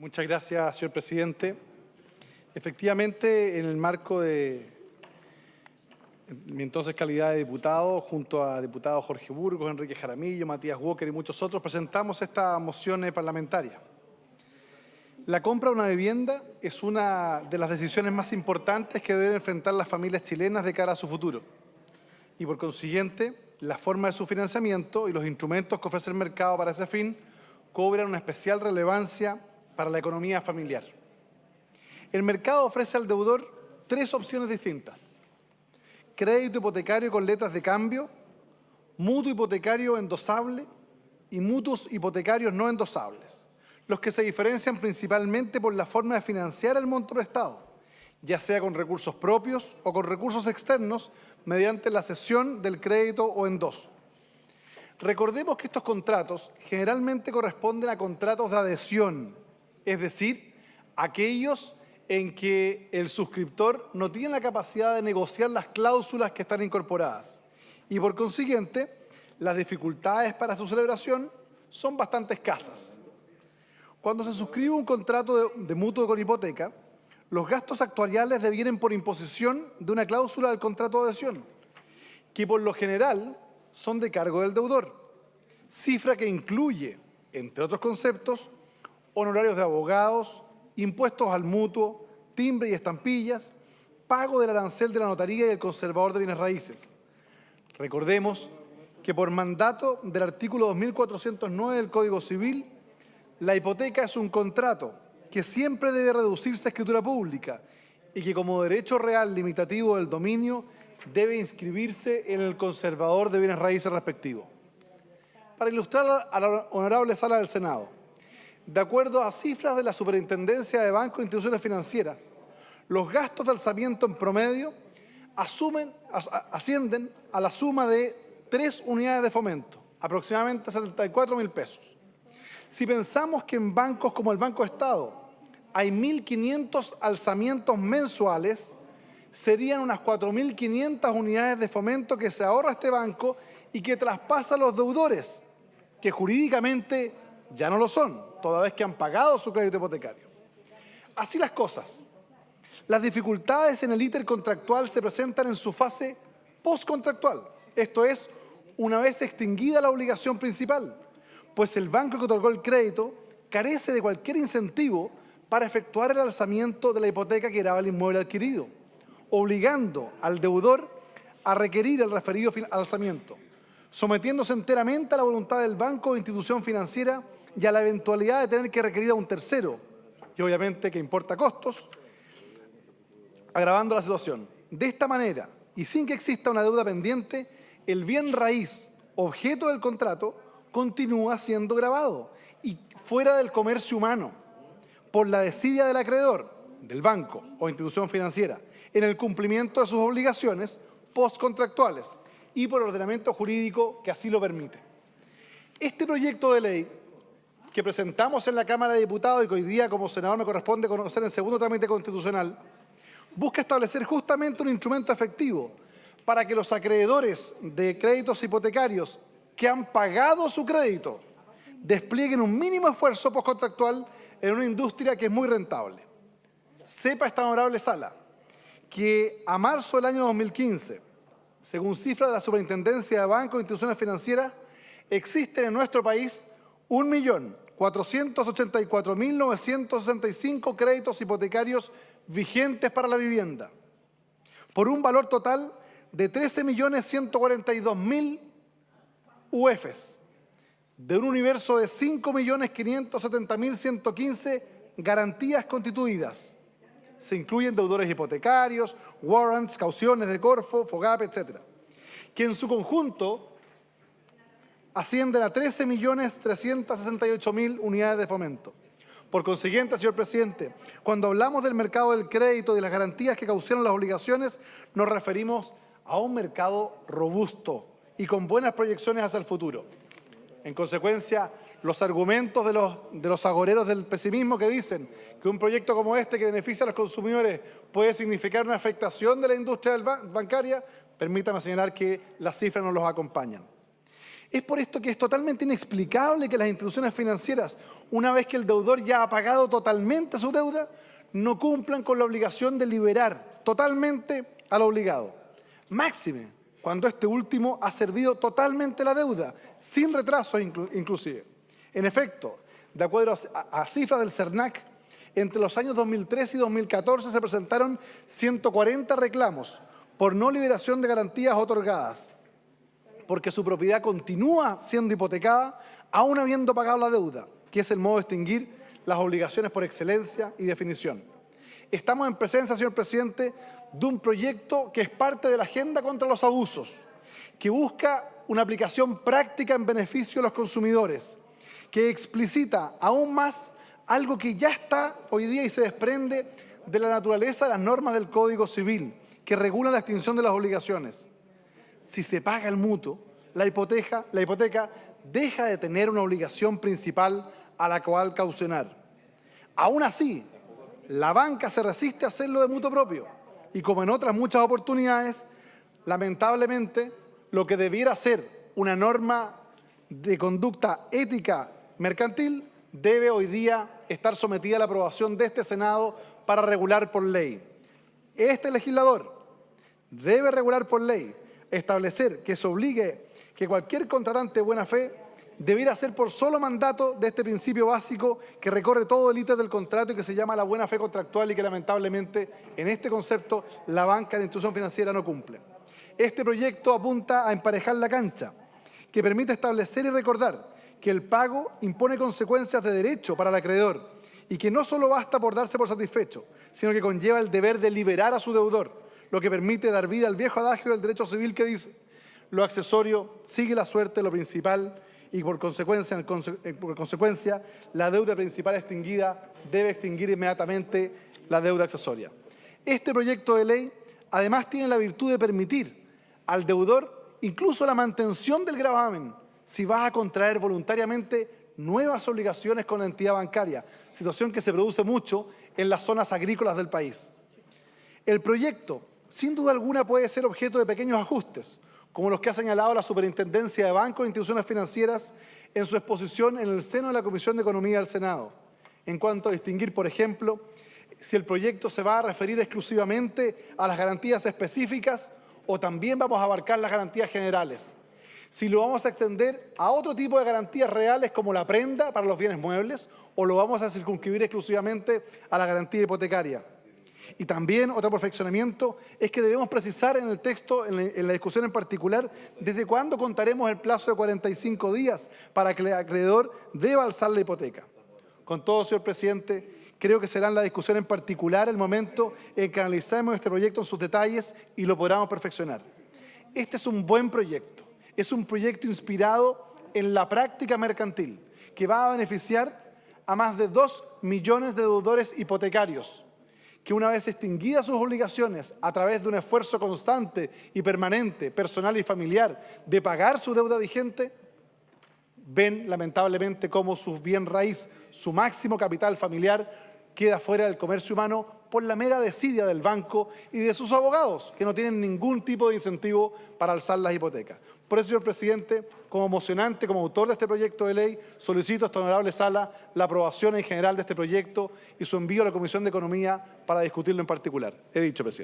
Muchas gracias, señor presidente. Efectivamente, en el marco de mi entonces calidad de diputado, junto a diputados Jorge Burgos, Enrique Jaramillo, Matías Walker y muchos otros, presentamos esta moción parlamentaria. La compra de una vivienda es una de las decisiones más importantes que deben enfrentar las familias chilenas de cara a su futuro. Y por consiguiente, la forma de su financiamiento y los instrumentos que ofrece el mercado para ese fin cobran una especial relevancia para la economía familiar. El mercado ofrece al deudor tres opciones distintas: crédito hipotecario con letras de cambio, mutuo hipotecario endosable y mutuos hipotecarios no endosables, los que se diferencian principalmente por la forma de financiar el monto prestado, ya sea con recursos propios o con recursos externos mediante la cesión del crédito o endoso. Recordemos que estos contratos generalmente corresponden a contratos de adhesión, es decir, aquellos en que el suscriptor no tiene la capacidad de negociar las cláusulas que están incorporadas y, por consiguiente, las dificultades para su celebración son bastante escasas. Cuando se suscribe un contrato de mutuo con hipoteca, los gastos actuariales devienen por imposición de una cláusula del contrato de adhesión, que por lo general son de cargo del deudor, cifra que incluye, entre otros conceptos, honorarios de abogados, impuestos al mutuo, timbre y estampillas, pago del arancel de la notaría y el conservador de bienes raíces. Recordemos que por mandato del artículo 2409 del Código Civil, la hipoteca es un contrato que siempre debe reducirse a escritura pública y que como derecho real limitativo del dominio debe inscribirse en el conservador de bienes raíces respectivo. Para ilustrar a la honorable Sala del Senado, de acuerdo a cifras de la Superintendencia de Bancos e Instituciones Financieras, los gastos de alzamiento en promedio ascienden a la suma de 3 unidades de fomento, aproximadamente 74.000 pesos. Si pensamos que en bancos como el Banco Estado hay 1.500 alzamientos mensuales, serían unas 4.500 unidades de fomento que se ahorra este banco y que traspasa a los deudores, que jurídicamente ya no lo son, toda vez que han pagado su crédito hipotecario. Así las cosas. Las dificultades en el íter contractual se presentan en su fase postcontractual, esto es, una vez extinguida la obligación principal, pues el banco que otorgó el crédito carece de cualquier incentivo para efectuar el alzamiento de la hipoteca que grava el inmueble adquirido, obligando al deudor a requerir el referido alzamiento, sometiéndose enteramente a la voluntad del banco o institución financiera y a la eventualidad de tener que requerir a un tercero, y obviamente que importa costos, agravando la situación. De esta manera, y sin que exista una deuda pendiente, el bien raíz, objeto del contrato, continúa siendo gravado y fuera del comercio humano por la desidia del acreedor, del banco o institución financiera, en el cumplimiento de sus obligaciones postcontractuales y por el ordenamiento jurídico que así lo permite. Este proyecto de ley que presentamos en la Cámara de Diputados y que hoy día como senador me corresponde conocer en segundo trámite constitucional, busca establecer justamente un instrumento efectivo para que los acreedores de créditos hipotecarios que han pagado su crédito desplieguen un mínimo esfuerzo postcontractual en una industria que es muy rentable. Sepa esta honorable Sala que a marzo del año 2015, según cifras de la Superintendencia de Bancos e Instituciones Financieras, existen en nuestro país 1.484.965 créditos hipotecarios vigentes para la vivienda, por un valor total de 13.142.000 UEFs, de un universo de 5.570.115 garantías constituidas. Se incluyen deudores hipotecarios, warrants, cauciones de Corfo, FOGAPE, etc., que en su conjunto ascienden a 13.368.000 unidades de fomento. Por consiguiente, señor presidente, cuando hablamos del mercado del crédito y de las garantías que causaron las obligaciones, nos referimos a un mercado robusto y con buenas proyecciones hacia el futuro. En consecuencia, los argumentos de los agoreros del pesimismo que dicen que un proyecto como este que beneficia a los consumidores puede significar una afectación de la industria bancaria, permítame señalar que las cifras no los acompañan. Es por esto que es totalmente inexplicable que las instituciones financieras, una vez que el deudor ya ha pagado totalmente su deuda, no cumplan con la obligación de liberar totalmente al obligado. Máxime, cuando este último ha servido totalmente la deuda, sin retraso inclusive. En efecto, de acuerdo a cifras del CERNAC, entre los años 2013 y 2014 se presentaron 140 reclamos por no liberación de garantías otorgadas, porque su propiedad continúa siendo hipotecada aún habiendo pagado la deuda, que es el modo de extinguir las obligaciones por excelencia y definición. Estamos en presencia, señor presidente, de un proyecto que es parte de la agenda contra los abusos, que busca una aplicación práctica en beneficio de los consumidores, que explicita aún más algo que ya está hoy día y se desprende de la naturaleza de las normas del Código Civil, que regulan la extinción de las obligaciones. Si se paga el mutuo, la hipoteca deja de tener una obligación principal a la cual caucionar. Aún así, la banca se resiste a hacerlo de mutuo propio y, como en otras muchas oportunidades, lamentablemente, lo que debiera ser una norma de conducta ética mercantil debe hoy día estar sometida a la aprobación de este Senado para regular por ley. Este legislador debe regular por ley, establecer que se obligue que cualquier contratante de buena fe debiera ser por solo mandato de este principio básico que recorre todo el ítem del contrato y que se llama la buena fe contractual y que lamentablemente en este concepto la banca y la institución financiera no cumple. Este proyecto apunta a emparejar la cancha, que permite establecer y recordar que el pago impone consecuencias de derecho para el acreedor y que no solo basta por darse por satisfecho, sino que conlleva el deber de liberar a su deudor, lo que permite dar vida al viejo adagio del derecho civil que dice: lo accesorio sigue la suerte de lo principal y por consecuencia la deuda principal extinguida debe extinguir inmediatamente la deuda accesoria. Este proyecto de ley además tiene la virtud de permitir al deudor incluso la mantención del gravamen si va a contraer voluntariamente nuevas obligaciones con la entidad bancaria, situación que se produce mucho en las zonas agrícolas del país. El proyecto, sin duda alguna, puede ser objeto de pequeños ajustes, como los que ha señalado la Superintendencia de Bancos e Instituciones Financieras en su exposición en el seno de la Comisión de Economía del Senado, en cuanto a distinguir, por ejemplo, si el proyecto se va a referir exclusivamente a las garantías específicas o también vamos a abarcar las garantías generales. Si lo vamos a extender a otro tipo de garantías reales como la prenda para los bienes muebles o lo vamos a circunscribir exclusivamente a la garantía hipotecaria. Y también otro perfeccionamiento es que debemos precisar en el texto, en la discusión en particular, desde cuándo contaremos el plazo de 45 días para que el acreedor deba alzar la hipoteca. Con todo, señor presidente, creo que será en la discusión en particular el momento en que analicemos este proyecto en sus detalles y lo podamos perfeccionar. Este es un buen proyecto, es un proyecto inspirado en la práctica mercantil que va a beneficiar a más de 2 millones de deudores hipotecarios, que una vez extinguidas sus obligaciones a través de un esfuerzo constante y permanente, personal y familiar, de pagar su deuda vigente, ven lamentablemente cómo su bien raíz, su máximo capital familiar, queda fuera del comercio humano por la mera desidia del banco y de sus abogados, que no tienen ningún tipo de incentivo para alzar las hipotecas. Por eso, señor presidente, como mocionante, como autor de este proyecto de ley, solicito a esta honorable sala la aprobación en general de este proyecto y su envío a la Comisión de Economía para discutirlo en particular. He dicho, presidente.